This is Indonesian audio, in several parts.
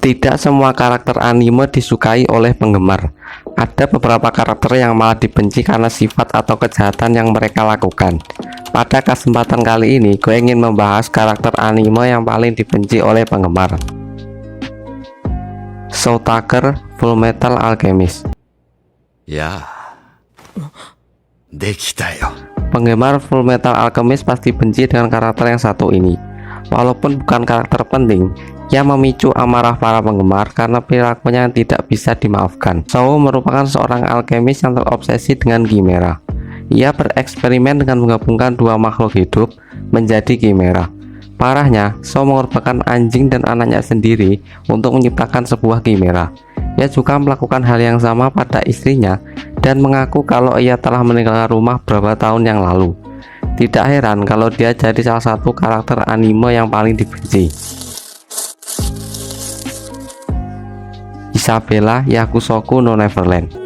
Tidak semua karakter anime disukai oleh penggemar. Ada beberapa karakter yang malah dibenci karena sifat atau kejahatan yang mereka lakukan. Pada kesempatan kali ini, gue ingin membahas karakter anime yang paling dibenci oleh penggemar. Soutaker, Fullmetal Alchemist. Ya, dekita yo. Penggemar Fullmetal Alchemist pasti benci dengan karakter yang satu ini. Walaupun bukan karakter penting, ia memicu amarah para penggemar karena perilakunya yang tidak bisa dimaafkan. Shou merupakan seorang alkemis yang terobsesi dengan Chimera. Ia bereksperimen dengan menggabungkan dua makhluk hidup menjadi Chimera. Parahnya, Shou mengorbankan anjing dan anaknya sendiri untuk menciptakan sebuah Chimera. Ia juga melakukan hal yang sama pada istrinya dan mengaku kalau ia telah meninggalkan rumah beberapa tahun yang lalu. Tidak heran kalau dia jadi salah satu karakter anime yang paling dibenci. Isabella Yakusoku no Neverland.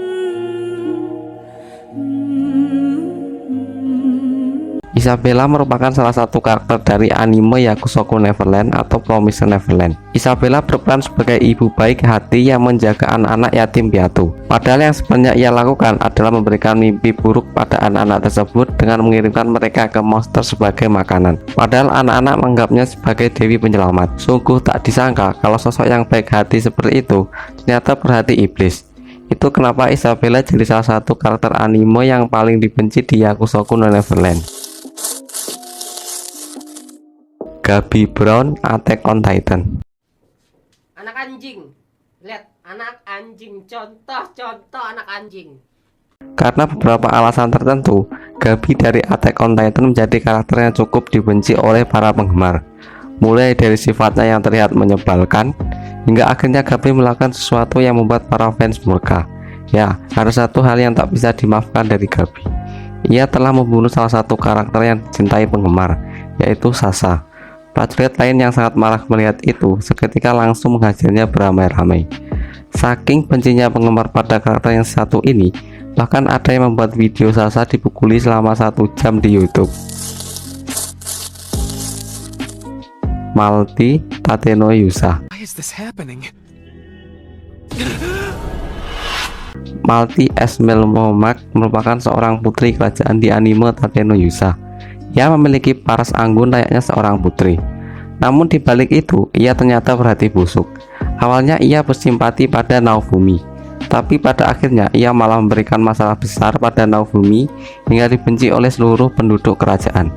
Isabella merupakan salah satu karakter dari anime Yakusoku Neverland atau Promised Neverland. Isabella berperan sebagai ibu baik hati yang menjaga anak-anak yatim piatu. Padahal yang sebenarnya ia lakukan adalah memberikan mimpi buruk pada anak-anak tersebut dengan mengirimkan mereka ke monster sebagai makanan. Padahal anak-anak menganggapnya sebagai dewi penyelamat. Sungguh tak disangka kalau sosok yang baik hati seperti itu ternyata berhati iblis. Itu kenapa Isabella jadi salah satu karakter anime yang paling dibenci di Yakusoku no Neverland. Gabi Brown, Attack on Titan. Anak anjing, lihat anak anjing, contoh anak anjing. Karena beberapa alasan tertentu, Gabi dari Attack on Titan menjadi karakter yang cukup dibenci oleh para penggemar. Mulai dari sifatnya yang terlihat menyebalkan, hingga akhirnya Gabi melakukan sesuatu yang membuat para fans murka. Ya, ada satu hal yang tak bisa dimaafkan dari Gabi. Ia telah membunuh salah satu karakter yang dicintai penggemar, yaitu Sasha. Prajurit lain yang sangat marah melihat itu seketika langsung menghajarnya beramai-ramai. Saking bencinya penggemar pada karakter yang satu ini, bahkan ada yang membuat video Sasha dipukuli selama 1 jam di YouTube. Malty Tateno Yusa. Why is this happening? Malty Esmelmomak merupakan seorang putri kerajaan di anime Tateno Yusa. Ia memiliki paras anggun layaknya seorang putri. Namun di balik itu, ia ternyata berhati busuk. Awalnya ia bersimpati pada Naofumi, tapi pada akhirnya ia malah memberikan masalah besar pada Naofumi hingga dibenci oleh seluruh penduduk kerajaan.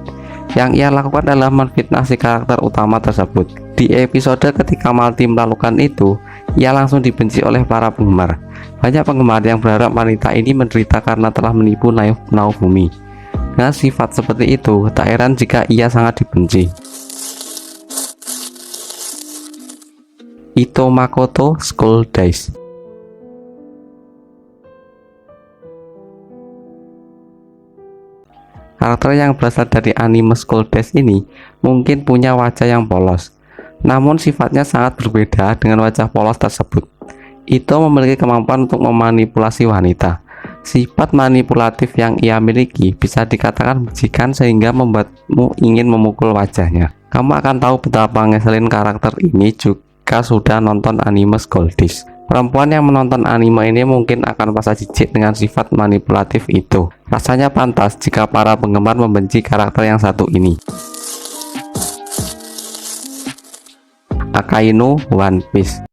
Yang ia lakukan adalah menfitnah si karakter utama tersebut. Di episode ketika Malty melakukan itu, ia langsung dibenci oleh para penggemar. Banyak penggemar yang berharap wanita ini menderita karena telah menipu Naofumi. Dengan sifat seperti itu, tak heran jika ia sangat dibenci. Ito Makoto School Days. Karakter yang berasal dari anime School Days ini mungkin punya wajah yang polos, namun sifatnya sangat berbeda dengan wajah polos tersebut. Ito memiliki kemampuan untuk memanipulasi wanita. Sifat manipulatif yang ia miliki bisa dikatakan menjijikan sehingga membuatmu ingin memukul wajahnya. Kamu akan tahu betapa ngeselin karakter ini jika sudah nonton anime School Days. Perempuan yang menonton anime ini mungkin akan merasa jijik dengan sifat manipulatif itu. Rasanya pantas jika para penggemar membenci karakter yang satu ini. Akainu, One Piece.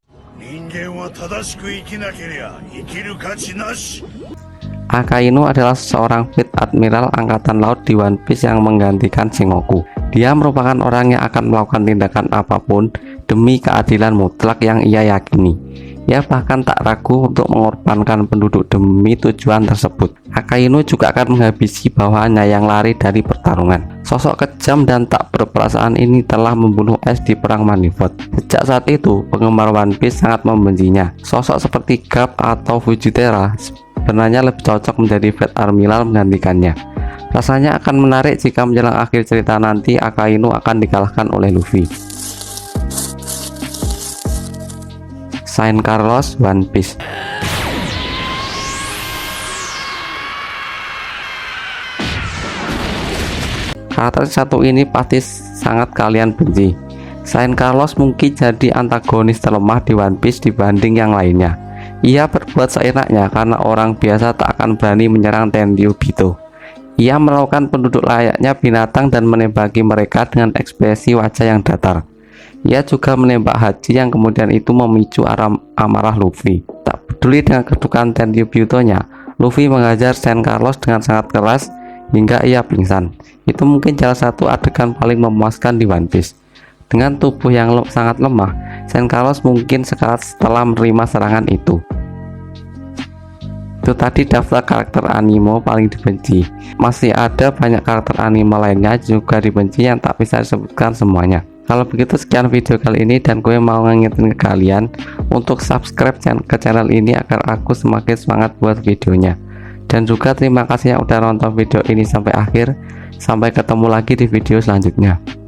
Akainu adalah seorang Fleet Admiral Angkatan Laut di One Piece yang menggantikan Sengoku. Dia merupakan orang yang akan melakukan tindakan apapun demi keadilan mutlak yang ia yakini. Ia bahkan tak ragu untuk mengorbankan penduduk demi tujuan tersebut. Akainu juga akan menghabisi bawahannya yang lari dari pertarungan. Sosok kejam dan tak berperasaan ini telah membunuh Ace di perang Marineford. Sejak saat itu, penggemar One Piece sangat membencinya. Sosok seperti Garp atau Fujitera sebenarnya lebih cocok menjadi Fleet Admiral menggantikannya. Rasanya akan menarik jika menjelang akhir cerita nanti Akainu akan dikalahkan oleh Luffy. Saint Carlos, One Piece. Karakter satu ini pasti sangat kalian benci. Saint Carlos mungkin jadi antagonis terlemah di One Piece dibanding yang lainnya. Ia berbuat seenaknya karena orang biasa tak akan berani menyerang Tenryubito. Ia melakukan penduduk layaknya binatang dan menembaki mereka dengan ekspresi wajah yang datar. Ia juga menembak Hachi yang kemudian itu memicu amarah Luffy. Tak peduli dengan kedukaan Tenryubito-nya, Luffy mengajar Saint Carlos dengan sangat keras hingga ia pingsan. Itu mungkin salah satu adegan paling memuaskan di One Piece. Dengan tubuh yang sangat lemah, Saint Carlos mungkin sekarat setelah menerima serangan itu. Itu tadi daftar karakter anime paling dibenci. Masih ada banyak karakter anime lainnya juga dibenci yang tak bisa disebutkan semuanya. Kalau begitu sekian video kali ini, dan gue mau ngingetin ke kalian untuk subscribe ke channel ini agar aku semakin semangat buat videonya. Dan juga terima kasih yang udah nonton video ini sampai akhir. Sampai ketemu lagi di video selanjutnya.